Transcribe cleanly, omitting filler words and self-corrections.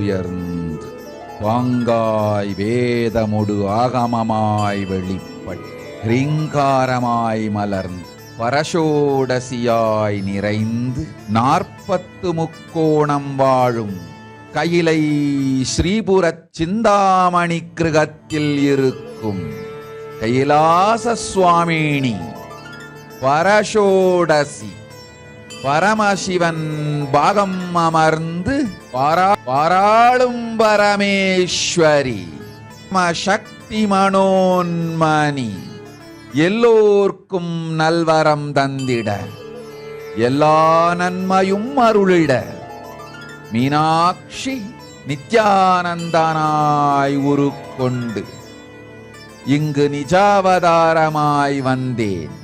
துயர்ந்து வாங்காய் வேதமுடு ஆகமமாய் வெளிப்பட் ரீங்காரமாய் மலர்ந்து பரஷோடசியாய் நிறைந்து 40 முக்கோணம் வாழும் கையிலை ஸ்ரீபுரச் சிந்தாமணி கிருகத்தில் இருக்கும் கைலாச சுவாமினி பரஷோடசி பரமசிவன் பாகம் அமர்ந்து பாராளும் பரமேஸ்வரி சக்தி மனோன்மணி எல்லோர்க்கும் நல்வரம் தந்திட எல்லா நன்மையும் அருளிட மீனாட்சி நித்யானந்தனாய் உருக்கொண்டு இங்கு நிஜாவதாரமாய் வந்தேன்.